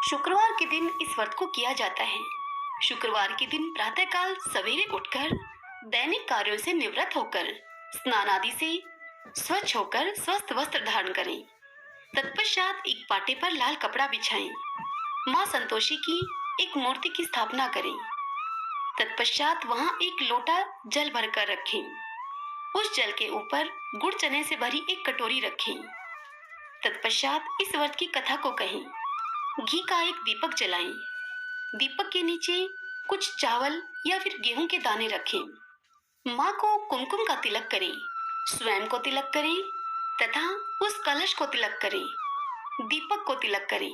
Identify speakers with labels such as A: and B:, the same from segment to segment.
A: शुक्रवार के दिन इस व्रत को किया जाता है। शुक्रवार के दिन प्रातःकाल सवेरे उठकर दैनिक कार्यों से निवृत्त होकर स्नान आदि से स्वच्छ होकर स्वस्थ वस्त्र धारण करें। तत्पश्चात एक पाटे पर लाल कपड़ा बिछाएं। माँ संतोषी की एक मूर्ति की स्थापना करें। तत्पश्चात वहां एक लोटा जल भरकर रखें। उस जल के ऊपर गुड़ चने से भरी एक कटोरी रखें। तत्पश्चात इस व्रत की कथा को कहें। घी का एक दीपक जलाएं। दीपक के नीचे कुछ चावल या फिर गेहूं के दाने रखें। माँ को कुमकुम का तिलक करें, स्वयं को तिलक करें तथा उस कलश को तिलक करें, दीपक को तिलक करें।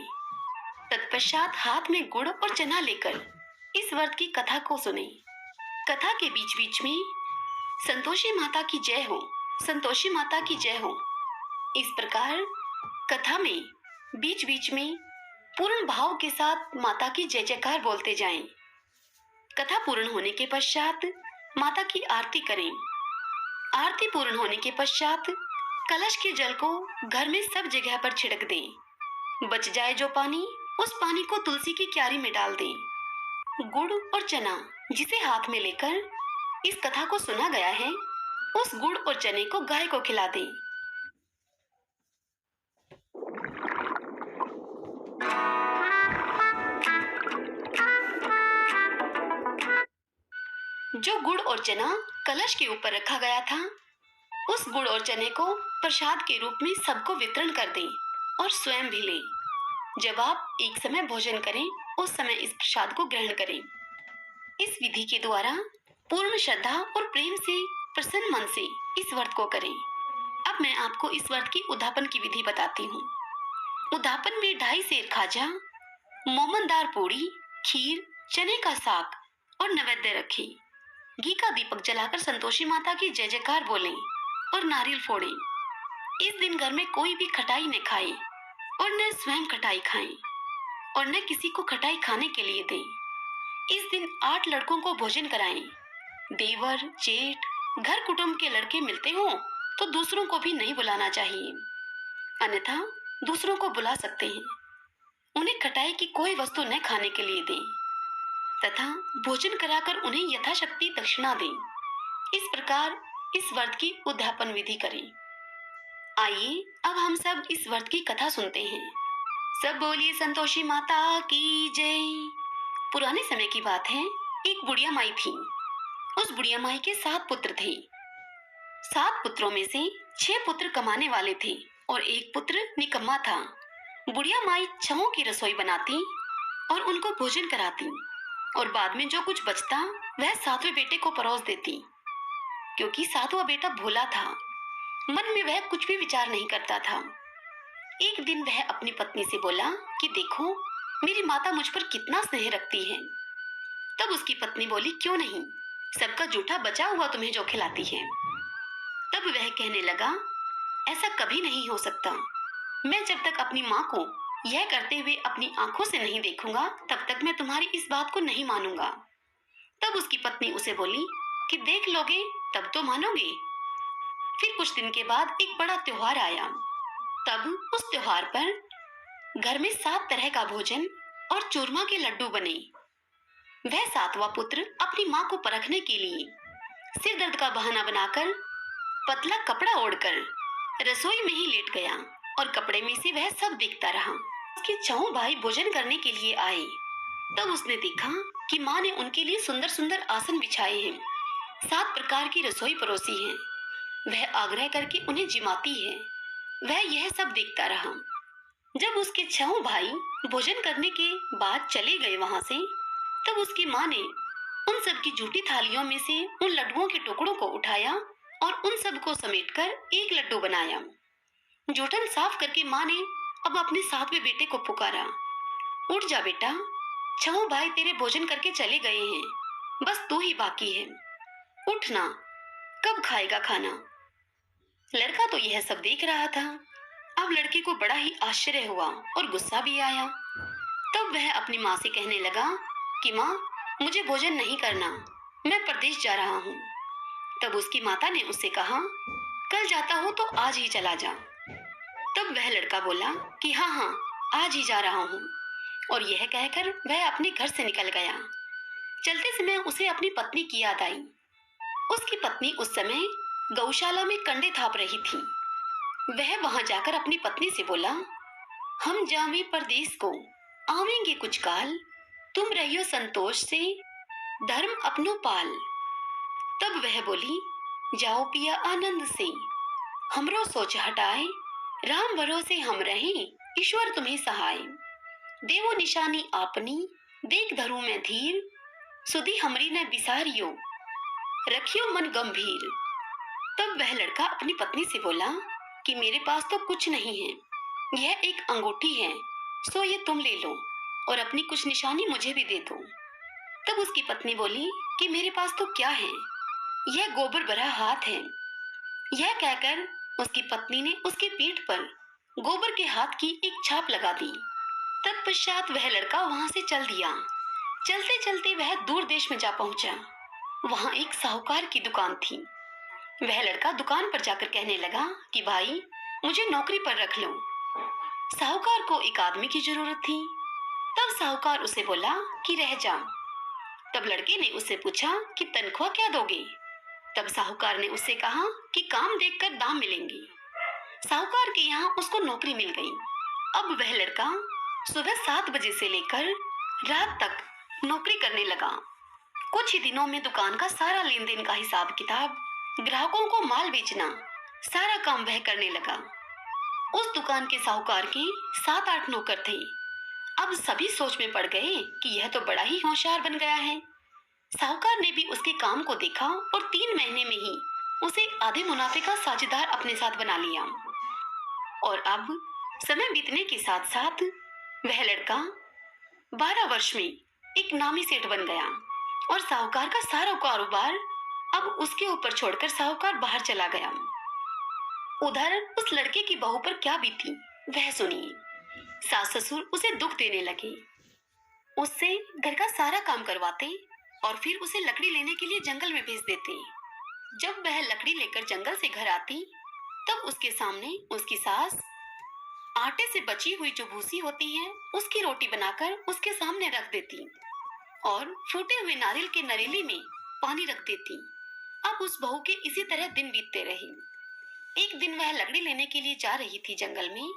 A: तत्पश्चात हाथ में गुड़ और चना लेकर इस व्रत की कथा को सुने। कथा के बीच बीच में संतोषी माता की जय हो, संतोषी माता की जय हो। इस प्रकार कथा में बीच बीच में पूर्ण भाव के साथ माता की जय जयकार बोलते जाएं। कथा पूर्ण होने के पश्चात माता की आरती करें। आरती पूर्ण होने के पश्चात कलश के जल को घर में सब जगह पर छिड़क दें। बच जाए जो पानी, उस पानी को तुलसी की क्यारी में डाल दें। गुड़ और चना जिसे हाथ में लेकर इस कथा को सुना गया है, उस गुड़ और चने को गाय को खिला दें। जो गुड़ और चना कलश के ऊपर रखा गया था, उस गुड़ और चने को प्रसाद के रूप में सबको वितरण कर दें और स्वयं भी लें। जब आप एक समय भोजन करें, उस समय इस प्रसाद को ग्रहण करें। इस विधि के द्वारा पूर्ण श्रद्धा और प्रेम से प्रसन्न मन से इस व्रत को करें। अब मैं आपको इस व्रत की उद्यापन की विधि बताती हूँ। उद्यापन में 2.5 सेर खाजा, मोमनदार पूड़ी, खीर, चने का साग और नैवेद्य रखें। घी का दीपक जलाकर संतोषी माता की जय जयकार बोलें और नारियल फोड़ें। इस दिन घर में कोई भी खटाई न खाए और न स्वयं खटाई खाएं और न किसी को खटाई खाने के लिए दें। इस दिन 8 लड़कों को भोजन कराएं। देवर, जेठ, घर कुटुंब के लड़के मिलते हों तो दूसरों को भी नहीं बुलाना चाहिए, अन्यथा दूसरों को बुला सकते हैं। उन्हें खटाई की कोई वस्तु न खाने के लिए दें तथा भोजन कराकर उन्हें यथाशक्ति दक्षिणा दें। इस प्रकार इस व्रत की उद्यापन विधि करें। आइए अब हम सब इस व्रत की कथा सुनते हैं। सब बोलिए संतोषी माता की जय। पुराने समय की बात है, एक बुढ़िया माई थी। उस बुढ़िया माई के 7 पुत्र थे। 7 पुत्रों में से 6 पुत्र कमाने वाले थे और एक पुत्र निकम्मा था। बुढ़िया माई 6 की रसोई बनाती और उनको भोजन कराती और बाद में जो कुछ बचता वह 7वें बेटे को परोस देती। क्योंकि 7वां बेटा भोला था, मन में वह कुछ भी विचार नहीं करता था। एक दिन वह अपनी पत्नी से बोला कि देखो मेरी माता मुझ पर कितना स्नेह रखती है। तब उसकी पत्नी बोली, क्यों नहीं, सबका जूठा बचा हुआ तुम्हें जो खिलाती है। तब वह कहने लगा, ऐसा कभी नहीं हो सकता। मैं जब तक अपनी माँ को यह करते हुए अपनी आंखों से नहीं देखूंगा, तब तक मैं तुम्हारी इस बात को नहीं मानूंगा। तब उसकी पत्नी उसे बोली कि देख लोगे तब तो मानोगे। फिर कुछ दिन के बाद एक बड़ा त्योहार आया। तब उस त्योहार पर घर में 7 तरह का भोजन और चूरमा के लड्डू बने। वह 7वां पुत्र अपनी माँ को परखने के लिए सिर दर्द का बहाना बनाकर पतला कपड़ा ओढ़कर रसोई में ही लेट गया और कपड़े में से वह सब देखता रहा। उसके 6 भाई भोजन करने के लिए आए। तब उसने देखा कि माँ ने उनके लिए सुंदर सुंदर आसन बिछाए हैं, 7 प्रकार की रसोई परोसी है। वह आग्रह करके उन्हें जिमाती है। वह यह सब देखता रहा। जब उसके 6 भाई भोजन करने के बाद चले गए वहां से, तब उसकी माँ ने उन सब की जूठी थालियों में से उन लड्डुओं के टुकड़ों को उठाया और उन सब को समेटकर एक लड्डू बनाया। जूठन साफ करके माँ ने अब अपने 7वें बेटे को पुकारा, उठ जा बेटा, 6 भाई तेरे भोजन करके चले गए हैं, बस तू ही बाकी है। उठना, कब खाएगा खाना। लड़का तो यह सब देख रहा था। अब लड़के को बड़ा ही आश्चर्य हुआ और गुस्सा भी आया। तब वह अपनी माँ से कहने लगा कि माँ, मुझे भोजन नहीं करना, मैं परदेश जा रहा हूँ। तब उसकी माता ने उससे कहा, कल जाता हो तो आज ही चला जा। तब वह लड़का बोला कि हाँ हाँ, आज ही जा रहा हूँ। और यह कहकर वह अपने घर से निकल गया। चलते समय उसे अपनी पत्नी की याद आई। उसकी पत्नी उस समय गौशाला में कंडे थाप रही थी। वह वहां जाकर अपनी पत्नी से बोला, हम जावे परदेश को, आवेंगे कुछ काल, तुम रहियो संतोष से, धर्म अपनो पाल। तब वह बोली, जाओ पिया आनंद से, हमरो सोच हटाए, राम भरोसे हम रहें, ईश्वर तुम्हें सहाय। देवो निशानी आपनी, देख धरू में धीर, सुधी हमरी न बिसारियो, रखियो मन गंभीर। तब वह लड़का अपनी पत्नी से बोला कि मेरे पास तो कुछ नहीं है, यह एक अंगूठी है, सो ये तुम ले लो और अपनी कुछ निशानी मुझे भी दे दो। तब उसकी पत्नी बोली कि मेरे पास तो क्या है, यह गोबर भरा हाथ है। यह कहकर उसकी पत्नी ने उसकी पीठ पर गोबर के हाथ की एक छाप लगा दी। तत्पश्चात वह लड़का वहां से चल दिया। चलते चलते वह दूर देश में जा पहुंचा। वहां एक साहूकार की दुकान थी। वह लड़का दुकान पर जाकर कहने लगा कि भाई, मुझे नौकरी पर रख लो। साहूकार को एक आदमी की जरूरत थी। तब साहूकार उसे बोला कि रह जा। तब लड़के ने उससे पूछा कि तनख्वाह क्या दोगे? तब साहूकार ने उससे कहा कि काम देखकर दाम मिलेंगे। साहूकार के यहाँ उसको नौकरी मिल गई। अब वह लड़का सुबह 7 बजे से लेकर रात तक नौकरी करने लगा। कुछ ही दिनों में दुकान का सारा लेन देन का हिसाब किताब, ग्राहकों को माल बेचना, सारा काम वह करने लगा। उस दुकान के साहूकार के 7-8 नौकर थे। अब सभी सोच में पड़ गए कि यह तो बड़ा ही होशियार बन गया है। साहूकार ने भी उसके काम को देखा और 3 महीने में ही उसे आधे मुनाफे का साझेदार अपने साथ बना लिया। और अब समय बीतने के साथ साथ वह लड़का 12 वर्ष में एक नामी सेठ बन गया और साहूकार का सारा कारोबार अब उसके ऊपर छोड़कर साहूकार बाहर चला गया। उधर उस लड़के की बहू पर क्या बीती वह सुनिए। सास ससुर उसे दुख देने लगे, उससे घर का सारा काम करवाते और फिर उसे लकड़ी लेने के लिए जंगल में भेज देते। जब वह लकड़ी लेकर जंगल से घर आती, तब उसके सामने उसकी सास आटे से बची हुई जो भूसी होती है उसकी रोटी बनाकर उसके सामने रख देती और फूटे हुए नारियल के नरेली में पानी रख देती। अब उस बहू के इसी तरह दिन बीतते रहे। एक दिन वह लकड़ी लेने के लिए जा रही थी जंगल में।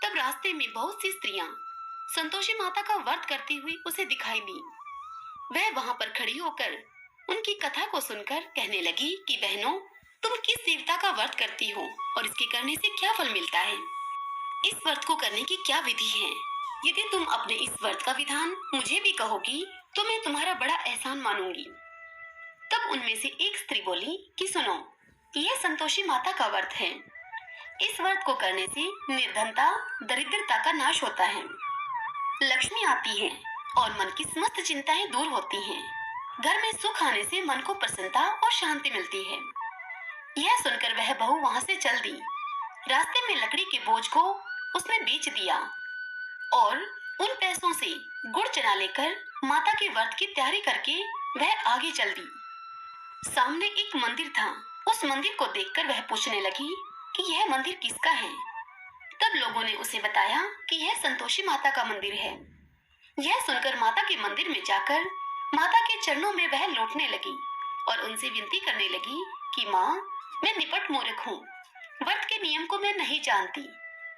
A: तब रास्ते में बहुत सी स्त्रियां संतोषी माता का व्रत करती हुई उसे दिखाई दी। वह वहां पर खड़ी होकर उनकी कथा को सुनकर कहने लगी कि बहनों, तुम किस देवता का व्रत करती हो और इसके करने से क्या फल मिलता है? इस व्रत को करने की क्या विधि है? यदि तुम अपने इस व्रत का विधान मुझे भी कहोगी तो मैं तुम्हारा बड़ा एहसान मानूंगी। तब उनमें से एक स्त्री बोली कि सुनो, यह संतोषी माता का व्रत है। इस व्रत को करने से निर्धनता, दरिद्रता का नाश होता है, लक्ष्मी आती है और मन की समस्त चिंताएं दूर होती हैं। घर में सुख आने से मन को प्रसन्नता और शांति मिलती है। यह सुनकर वह बहू वहां से चल दी। रास्ते में लकड़ी के बोझ को उसने बेच दिया और उन पैसों से गुड़ चना लेकर माता के व्रत की तैयारी करके वह आगे चल दी। सामने एक मंदिर था। उस मंदिर को देखकर वह पूछने लगी कि यह मंदिर किसका है? तब लोगों ने उसे बताया कि यह संतोषी माता का मंदिर है। यह सुनकर माता के मंदिर में जाकर माता के चरणों में वह लौटने लगी और उनसे विनती करने लगी कि माँ, मैं निपट मूर्ख हूँ, व्रत के नियम को मैं नहीं जानती,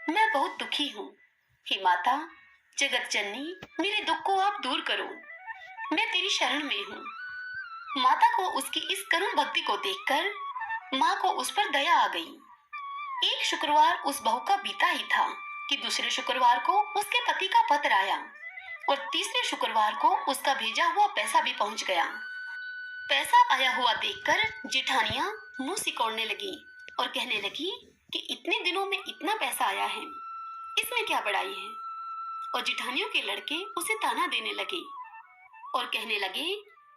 A: मैं बहुत दुखी हूँ। हे माता, जगत जननी, मेरे दुख को आप दूर करो, मैं तेरी शरण में हूँ। माता को उसकी इस करुण भक्ति को देखकर माँ को उस पर दया आ गई। एक शुक्रवार उस बहू का बीता ही था कि दूसरे शुक्रवार को उसके पति का पत्र आया और तीसरे शुक्रवार को उसका भेजा हुआ पैसा भी पहुंच गया। पैसा आया हुआ देखकर जेठानियां मुंह सिकोड़ने लगी और कहने लगी कि इतने दिनों में इतना पैसा आया है, इसमें क्या बड़ाई है? और जेठानियों के लड़के उसे ताना देने लगे और कहने लगे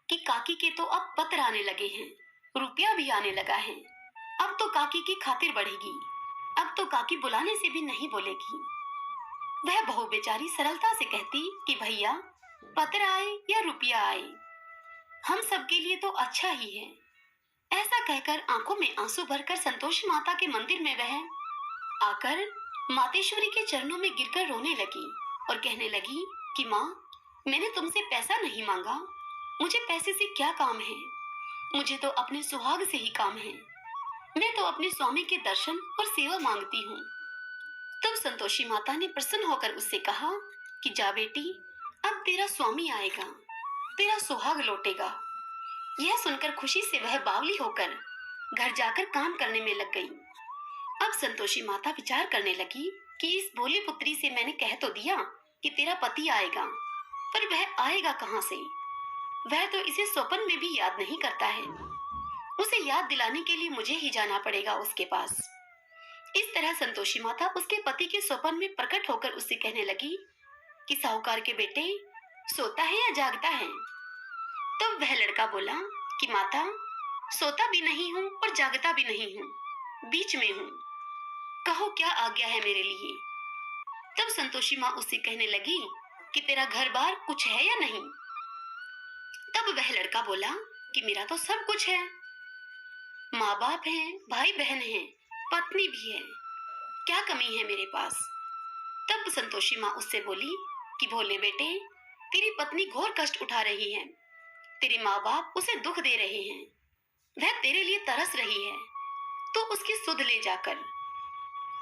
A: कि काकी के तो अब पत्र आने लगे हैं, रुपया भी आने लगा है, अब तो काकी की खातिर बढ़ेगी, अब तो काकी बुलाने से भी नहीं बोलेगी। वह बहू बेचारी सरलता से कहती कि भैया, पत्र आए या रुपया आए, हम सबके लिए तो अच्छा ही है। ऐसा कहकर आंखों में आंसू भरकर संतोषी माता के मंदिर में वह आकर मातेश्वरी के चरणों में गिरकर रोने लगी और कहने लगी कि माँ, मैंने तुमसे पैसा नहीं मांगा, मुझे पैसे से क्या काम है, मुझे तो अपने सुहाग से ही काम है, मैं तो अपने स्वामी के दर्शन और सेवा मांगती हूँ। तब संतोषी माता ने प्रसन्न होकर उससे कहा कि जा बेटी, अब तेरा स्वामी आएगा, तेरा सुहाग लौटेगा। यह सुनकर खुशी से वह बावली होकर घर जाकर काम करने में लग गई। अब संतोषी माता विचार करने लगी कि इस भोली पुत्री से मैंने कह तो दिया कि तेरा पति आएगा, पर वह आएगा कहाँ से? वह तो इसे स्वप्न में भी याद नहीं करता है। उसे याद दिलाने के लिए मुझे ही जाना पड़ेगा उसके पास। इस तरह संतोषी माता उसके पति के स्वप्न में प्रकट होकर उससे कहने लगी कि साहूकार के बेटे, सोता है या जागता है? तब वह लड़का बोला कि माता, सोता भी नहीं हूँ और जागता भी नहीं हूँ, बीच में हूँ, कहो क्या आज्ञा है मेरे लिए। तब संतोषी माँ उससे कहने लगी कि तेरा घर बार कुछ है या नहीं? तब वह लड़का बोला कि मेरा तो सब कुछ है, माँ बाप हैं, भाई बहन हैं, पत्नी भी है, क्या कमी है मेरे पास? तब संतोषी माँ उससे बोली कि भोले बेटे, तेरी पत्नी घोर कष्ट उठा रही है, तेरे माँ बाप उसे दुख दे रहे हैं, वह तेरे लिए तरस रही है, तो उसकी सुध ले जाकर।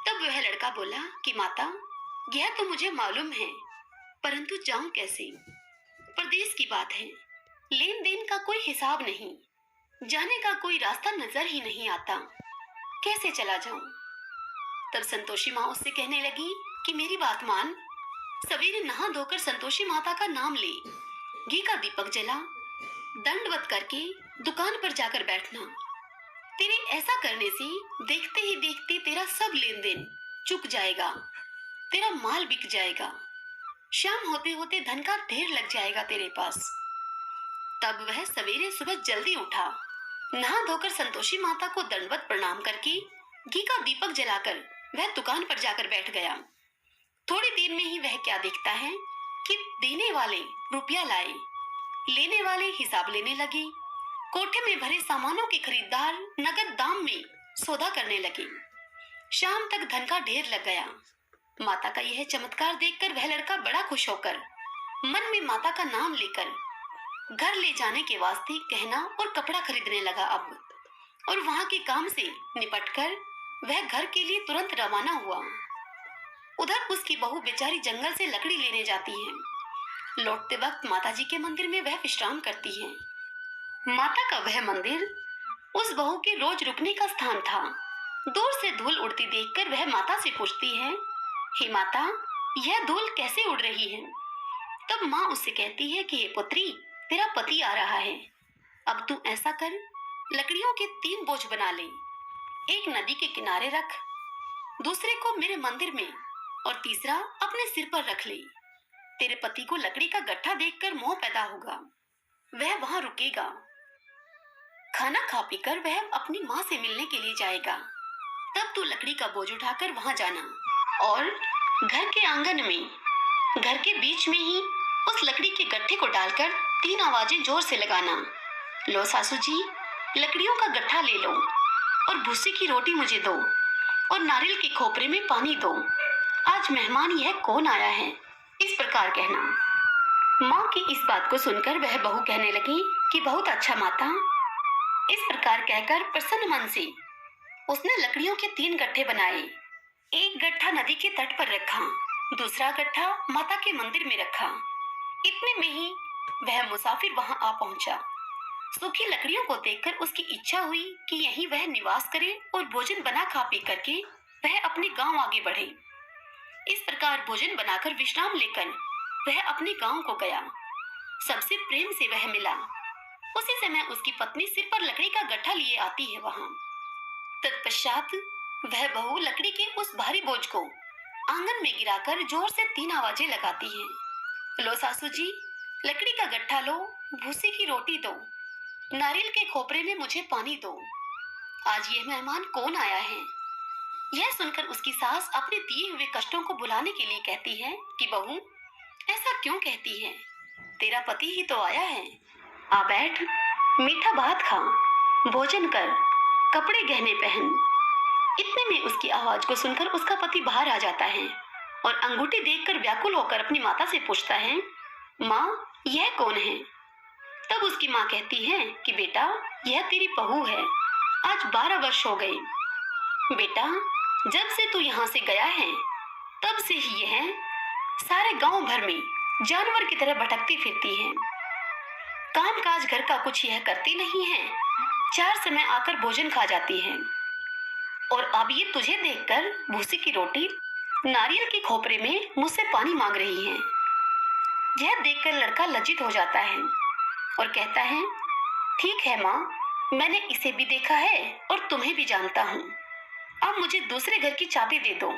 A: तब वह लड़का बोला कि माता, यह तो मुझे मालूम है, परंतु जाऊं कैसे? परदेश की बात है, लेन देन का कोई हिसाब नहीं, जाने का कोई रास्ता नजर ही नहीं आता, कैसे चला जाऊं? तब संतोषी माँ उससे कहने लगी कि मेरी बात मान, सवेरे नहा धोकर संतोषी माता का नाम ले, घी का दीपक जला, दंडवत करके दुकान पर जाकर बैठना। तेरे ऐसा करने से देखते ही देखते तेरा सब लेन देन चुक जाएगा, तेरा माल बिक जाएगा, शाम होते होते धन का ढेर लग जाएगा तेरे पास। तब वह सवेरे सुबह जल्दी उठा, नहा धोकर संतोषी माता को दंडवत प्रणाम करके घी का दीपक जलाकर वह दुकान पर जाकर बैठ गया। थोड़ी देर में ही वह क्या देखता है कि देने वाले रुपया लाए, लेने वाले हिसाब लेने लगे, कोठे में भरे सामानों के खरीदार नगद दाम में सौदा करने लगे। शाम तक धन का ढेर लग गया। माता का यह चमत्कार देखकर वह लड़का बड़ा खुश होकर मन में माता का नाम लेकर घर ले जाने के वास्ते गहना और कपड़ा खरीदने लगा अब, और वहां के काम से निपटकर वह घर के लिए तुरंत रवाना हुआ। उधर उसकी बहू बेचारी जंगल से लकड़ी लेने जाती है। लौटते वक्त माताजी के मंदिर में वह विश्राम करती है। माता का वह मंदिर उस बहू के रोज रुकने का स्थान था। दूर से धूल उड़ती देखकर वह माता से पूछती है, हे माता, यह धूल कैसे उड़ रही है? तब माँ उससे कहती है कि हे पुत्री, तेरा पति आ रहा है, अब तू ऐसा कर, लकड़ियों के 3 बोझ बना ले, एक नदी के किनारे रख, दूसरे को मेरे मंदिर में और तीसरा अपने सिर पर रख ले। तेरे पति को लकड़ी का गट्ठा देखकर मोह पैदा होगा, वह वहां रुकेगा, खाना खा पीकर वह अपनी माँ से मिलने के लिए जाएगा। तब तू लकड़ी का बोझ उठाकर वहां जाना और घर के आंगन में, घर के बीच में ही उस लकड़ी के गट्ठे को डालकर 3 आवाजें जोर से लगाना, लो सासू जी, लकड़ियों का गट्ठा ले लो और भूसे की रोटी मुझे दो और नारियल के खोपरे में पानी दो, आज मेहमान यह कौन आया है, इस प्रकार कहना। माँ की इस बात को सुनकर वह बहू कहने लगी कि बहुत अच्छा माता। इस प्रकार कहकर प्रसन्न मन से उसने लकड़ियों के 3 गट्ठे बनाए। एक गट्ठा नदी के तट पर रखा, दूसरा गट्ठा माता के मंदिर में रखा। इतने में ही वह मुसाफिर वहां आ पहुंचा। सूखी लकड़ियों को देखकर उसकी इच्छा हुई कि यहीं वह निवास करे और भोजन बना खा पी करके वह अपने गांव आगे बढ़े। इस प्रकार भोजन बनाकर विश्राम लेकर वह अपने गांव को गया। सबसे प्रेम से वह मिला। उसी समय उसकी पत्नी सिर पर लकड़ी का गट्ठा लिए आती है वहां। तत्पश्चात वह बहू लकड़ी के उस भारी बोझ को आंगन में गिराकर जोर से 3 आवाजें लगाती है, लो सासू जी, लकड़ी का गट्ठा लो, भूसे की रोटी दो, नारियल के खोपरे में मुझे पानी दो, आज यह मेहमान कौन आया है? यह सुनकर उसकी सास अपने दिए हुए कष्टों को भुलाने के लिए कहती है कि बहू, ऐसा क्यों कहती है, तेरा पति ही तो आया है, आ बैठ, मीठा भात खा, भोजन कर, कपड़े गहने पहन। इतने में उसकी आवाज को सुनकर उसका पति बाहर आ जाता है और अंगूठी देखकर व्याकुल होकर अपनी माता से पूछता है, माँ यह कौन है? तब उसकी माँ कहती है कि बेटा यह तेरी बहू है, आज 12 वर्ष हो गए। बेटा जब से तू यहाँ से गया है तब से ही यह सारे गांव भर में जानवर की तरह भटकती फिरती है। काम काज घर का कुछ यह करती नहीं है, 4 समय आकर भोजन खा जाती है। और अब ये तुझे देखकर भूसी की रोटी नारियल के खोपरे में मुझसे पानी मांग रही है। यह देखकर लड़का लज्जित हो जाता है और कहता है, ठीक है माँ, मैंने इसे भी देखा है और तुम्हें भी जानता हूँ। अब मुझे दूसरे घर की चाबी दे दो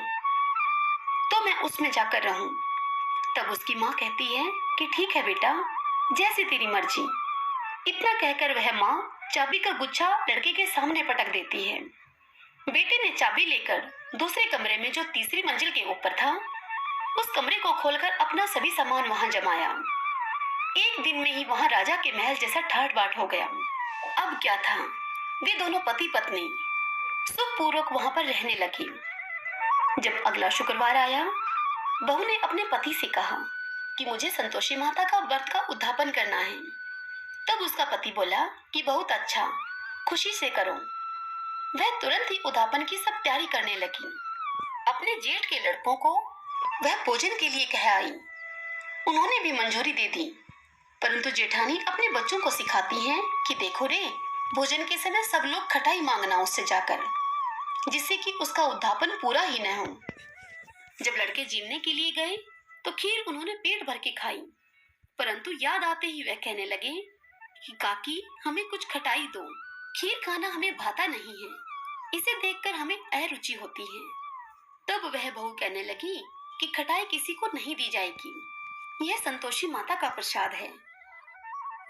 A: तो मैं उसमें जाकर रहूं। तब उसकी माँ कहती है कि ठीक है बेटा, जैसी तेरी मर्जी। इतना कहकर वह माँ चाबी का गुच्छा लड़के के सामने पटक देती है। बेटे ने चाबी लेकर दूसरे कमरे में जो तीसरी मंजिल के ऊपर था, उस कमरे को खोलकर अपना सभी सामान वहां जमाया। एक दिन में ही वहां राजा के महल जैसा ठाट बाट हो गया। अब क्या था, वे दोनों पति पत्नी सुखपूर्वक वहां पर रहने लगे। जब अगला शुक्रवार आया, बहू ने अपने पति से कहा कि मुझे संतोषी माता का व्रत का उद्यापन करना है। तब उसका पति बोला कि बहुत अच्छा, खुशी से करो। वह तुरंत ही उद्यापन की सब तैयारी करने लगी। अपने जेठ के लड़कों को वह भोजन के लिए कह आई। उन्होंने भी मंजूरी दे दी, परंतु जेठानी अपने बच्चों को सिखाती हैं कि देखो रे, भोजन के समय सब लोग खटाई मांगना उससे जाकर, जिससे कि उसका उद्यापन पूरा ही न हो। जब लड़के जीमने के लिए गए तो खीर उन्होंने पेट भर के खाई, परंतु याद आते ही वह कहने लगे कि काकी हमें कुछ खटाई दो, खीर खाना हमें भाता नहीं है, इसे देखकर हमें अरुचि होती है। तब वह बहू कहने लगी कि खटाई किसी को नहीं दी जाएगी, यह संतोषी माता का प्रसाद है।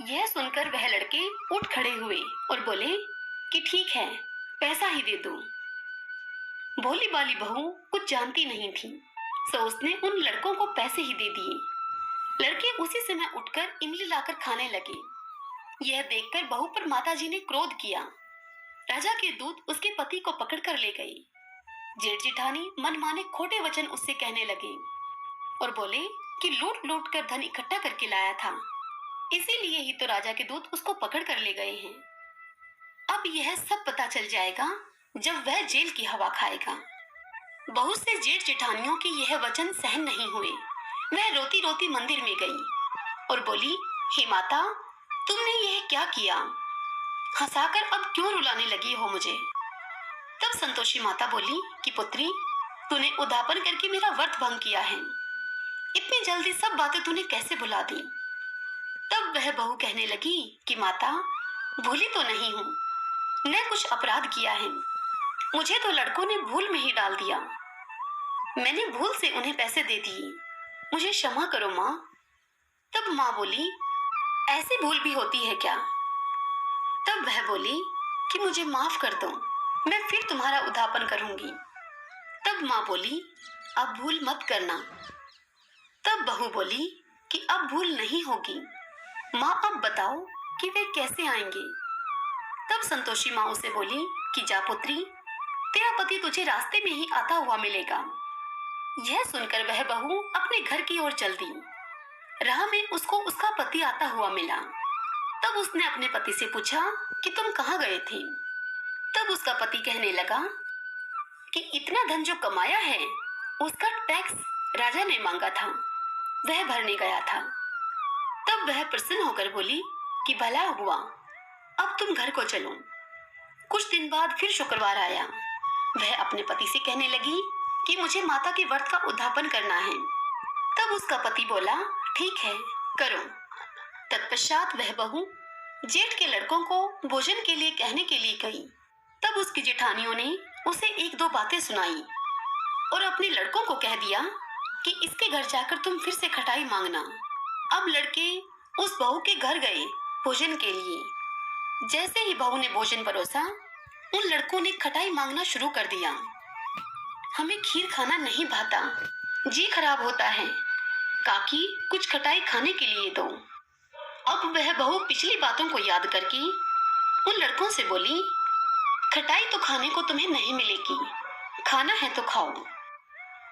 A: यह सुनकर वह लड़के उठ खड़े हुए और बोले कि ठीक है, पैसा ही दे दो। भोली बाली बहू कुछ जानती नहीं थी, सो उसने उन लड़कों को पैसे ही दे दिए। लड़के उसी समय उठकर इमली लाकर खाने लगे। यह देखकर बहू पर माताजी ने क्रोध किया। राजा के दूत उसके पति को पकड़कर ले गए। जेठ जेठानी मनमाने खोटे वचन उससे कहने लगे और बोले कि लूट लूट कर धन इकट्ठा करके लाया था, इसीलिए ही तो राजा के दूत उसको पकड़ कर ले गए हैं। अब यह सब पता चल जाएगा जब वह जेल की हवा खाएगा। बहू से जेठ जेठानियों के यह वचन सहन नहीं हुए। वह रोती रोती मंदिर में गई और बोली, हे माता, तुमने यह क्या किया? हंसाकर अब क्यों रुलाने लगी हो मुझे? तब संतोषी माता बोली कि पुत्री, तूने उद्यापन करके मेरा व्रत भंग किया है, इतनी जल्दी सब बातें तूने कैसे भुला दी? तब वह बहू कहने लगी कि माता, भूली तो नहीं हूँ, न कुछ अपराध किया है, मुझे तो लड़कों ने भूल में ही डाल दिया, मैंने भूल से उन्हें पैसे दे दिए, मुझे क्षमा करो माँ। तब माँ बोली, ऐसी भूल भी होती है क्या? तब वह बोली कि मुझे माफ कर दो, मैं फिर तुम्हारा उद्यापन करूंगी। तब माँ बोली, अब भूल मत करना। तब बहू बोली कि अब भूल नहीं होगी। माँ अब बताओ कि वे कैसे आएंगे? तब संतोषी माँ उसे बोली कि जा पुत्री, तेरा पति तुझे रास्ते में ही आता हुआ मिलेगा। यह सुनकर वह बहू अपने घर की ओर चल दी। राह में उसको उसका पति आता हुआ मिला। तब उसने अपने पति से पूछा कि तुम कहाँ गए थे? तब उसका पति कहने लगा कि इतना धन जो कमाया है उसका टैक्स राजा ने मांगा था, वह भरने गया था। तब वह प्रसन्न होकर बोली कि भला हुआ, अब तुम घर को चलो। कुछ दिन बाद फिर शुक्रवार आया। वह अपने पति से कहने लगी कि मुझे माता के व्रत का उद्यापन करना है। तब उसका पति बोला, ठीक है, करो। तत्पश्चात वह बहू जेठ के लड़कों को भोजन के लिए कहने के लिए गई। तब उसकी जेठानियों ने उसे एक दो बातें सुनाई और अपने लड़कों को कह दिया कि इसके घर जाकर तुम फिर से खटाई मांगना। अब लड़के उस बहू के घर गए भोजन के लिए। जैसे ही बहू ने भोजन परोसा, उन लड़कों ने खटाई मांगना शुरू कर दिया। हमें खीर खाना नहीं भाता, जी खराब होता है, काकी कुछ खटाई खाने के लिए दो। अब वह बहू पिछली बातों को याद करके उन लड़कों से बोली, खटाई तो खाने को तुम्हें नहीं मिलेगी, खाना है तो खाओ।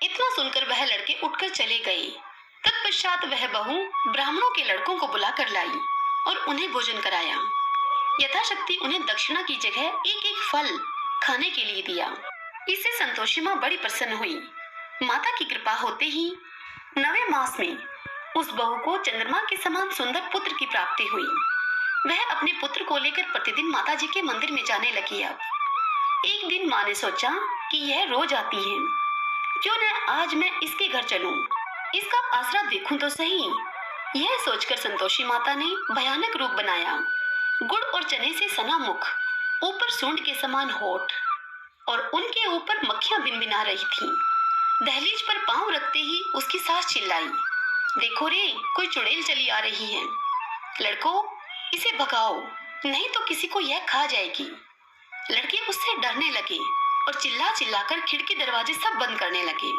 A: इतना सुनकर वह लड़के उठकर चले गए। तत्पश्चात वह बहू ब्राह्मणों के लड़कों को बुलाकर लाई और उन्हें भोजन कराया। यथाशक्ति उन्हें दक्षिणा की जगह एक एक फल खाने के लिए दिया। इससे संतोषी माँ बड़ी प्रसन्न हुई। माता की कृपा होते ही 9वें मास में उस बहू को चंद्रमा के समान सुंदर पुत्र की प्राप्ति हुई। वह अपने पुत्र को लेकर प्रतिदिन माता जी के मंदिर में जाने लगी। अब एक दिन माँ ने सोचा कि यह रोज आती है, क्यों न आज मैं इसके घर चलूं, इसका आसरा देखूं तो सही। यह सोचकर संतोषी माता ने भयानक रूप बनाया। गुड़ और चने से सना मुख, ऊपर सूंड के समान होठ और उनके ऊपर मक्खियां भिनभिना रही थीं। दहलीज पर पांव रखते ही उसकी सास चिल्लाई, देखो रे, कोई चुड़ैल चली आ रही है। लड़कों, इसे भगाओ, नहीं तो किसी को यह खा जाएगी। लड़के उससे डरने लगे और चिल्ला चिल्लाकर खिड़की दरवाजे सब बंद करने लगे।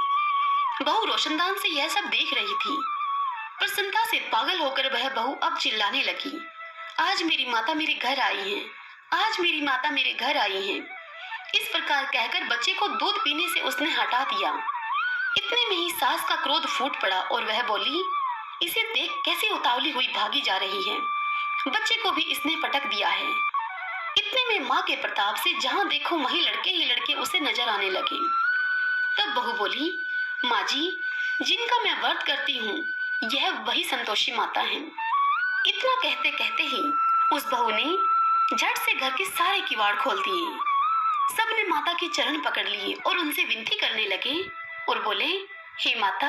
A: बहू रोशनदान से यह सब देख रही थी। प्रसन्नता से पागल होकर वह बहू अब चिल्लाने लगी, आज मेरी माता मेरे घर आई है, आज मेरी माता मेरे घर आई है। इस प्रकार कहकर बच्चे को दूध पीने से उसने हटा दिया। इतने में ही सास का क्रोध फूट पड़ा और वह बोली, इसे देख कैसे उतावली हुई भागी जा रही है, बच्चे को भी इसने पटक दिया है। इतने में माँ के प्रताप से जहाँ देखो वहीं लड़के ही लड़के उसे नजर आने लगे। तब बहू बोली, माँ जी, जिनका मैं व्रत करती हूँ यह वही संतोषी माता है। इतना कहते कहते ही उस बहू ने झट से घर के सारे किवाड़ खोल दिए। सबने माता के चरण पकड़ लिए और उनसे विनती करने लगे और बोले, हे माता,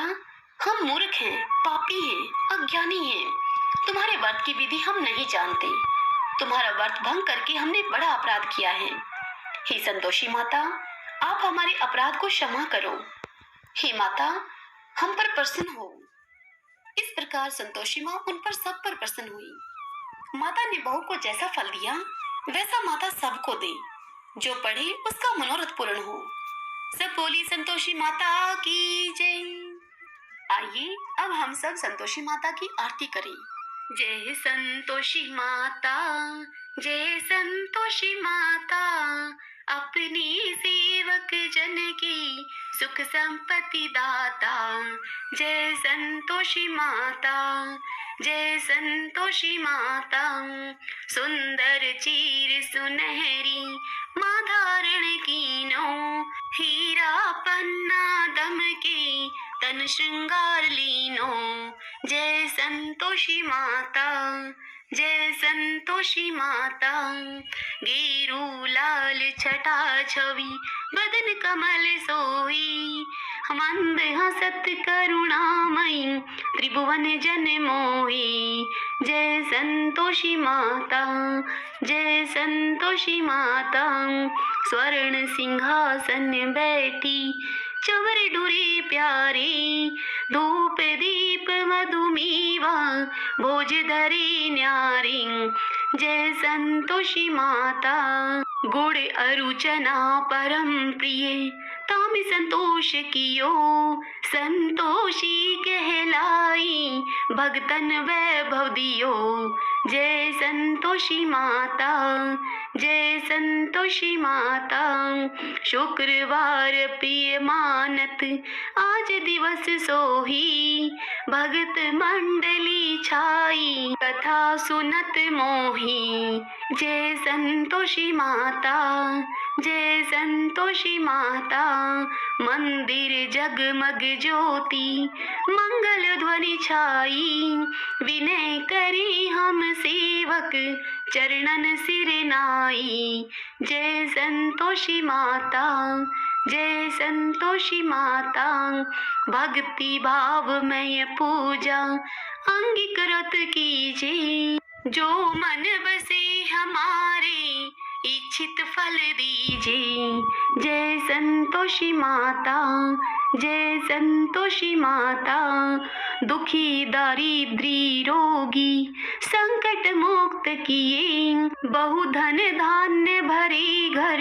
A: हम मूर्ख हैं, पापी हैं, अज्ञानी हैं, तुम्हारे व्रत की विधि हम नहीं जानते, तुम्हारा व्रत भंग करके हमने बड़ा अपराध किया है। हे संतोषी माता, आप हमारे अपराध को क्षमा करो। हे माता, हम पर प्रसन्न हो। इस प्रकार संतोषी माँ उन पर सब पर प्रसन्न हुई। माता ने बहू को जैसा फल दिया वैसा माता सबको दे, जो पढ़े उसका मनोरथ पूर्ण हो। सब बोली संतोषी माता की जय। आइए अब हम सब संतोषी माता की आरती करें। जय संतोषी माता, जय संतोषी माता, अपनी सेवक जन की सुख संपत्ति दाता। जय संतोषी माता, जय संतोषी माता, सुंदर चीर सुनहरी माँ धारण कीनो, हीरा पन्ना दम के तन श्रृंगार लीनो। जय संतोषी माता, जय संतोषी माता, गेरू लाल छटा छवि बदन कमल सोई, मंद हसत करुणामयी त्रिभुवन जन मोही। जय संतोषी माता, जय संतोषी माता, स्वर्ण सिंहासन बैठी चवर डुरी प्यारी, धूप दीप मधुमेवा भोज धरी न्यारी। जय संतोषी माता, गुड़ अरुचना परम प्रिय, ताम संतोष कियो, संतोषी कहलाई भगतन वैभव दियो। जय संतोषी माता, जय संतोषी माता, शुक्रवार प्रिय मानत आज दिवस सोही, भगत मंडली छाई कथा सुनत मोही। जय संतोषी माता, जय संतोषी माता, मंदिर जगमग ज्योति मंगल ध्वनि छाई, विनय करी हम सेवक चरणन सिर नाई। जय संतोषी माता, जय संतोषी माता, भक्ति भावमय पूजा अंगीकृत कीजिए, जो मन बसे हमारे इच्छित फल दीजिए। जय संतोषी माता, जय संतोषी माता, दुखी दारिद्री रोगी संकट मुक्त किए, बहु धन धान्य भरे घर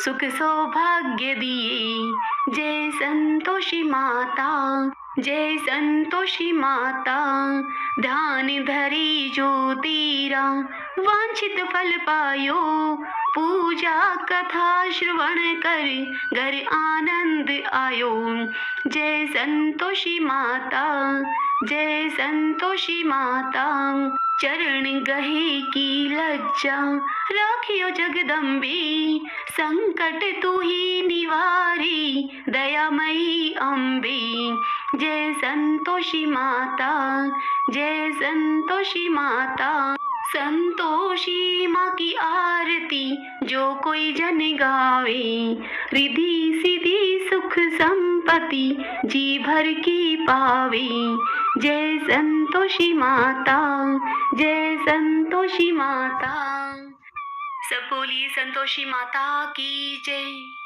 A: सुख सौभाग्य दिए। जय संतोषी माता, जय संतोषी माता, ध्यान धरी जो तेरा वांछित फल पायो। पूजा कथा श्रवण कर घर आनंद आयो। जय संतोषी माता, जय संतोषी माता। चरण गहे की लज्जा राखियो जगदम्बे। संकट तू ही निवारी दयामयी अम्बे। जय संतोषी माता, जय संतोषी माता। संतोषी माँ की आरती जो कोई जन गावे। रिद्धि सिद्धि सुख संपत्ति जी भर की पावे। जय संतोषी माता, जय संतोषी माता। सब बोलिए संतोषी माता की जय।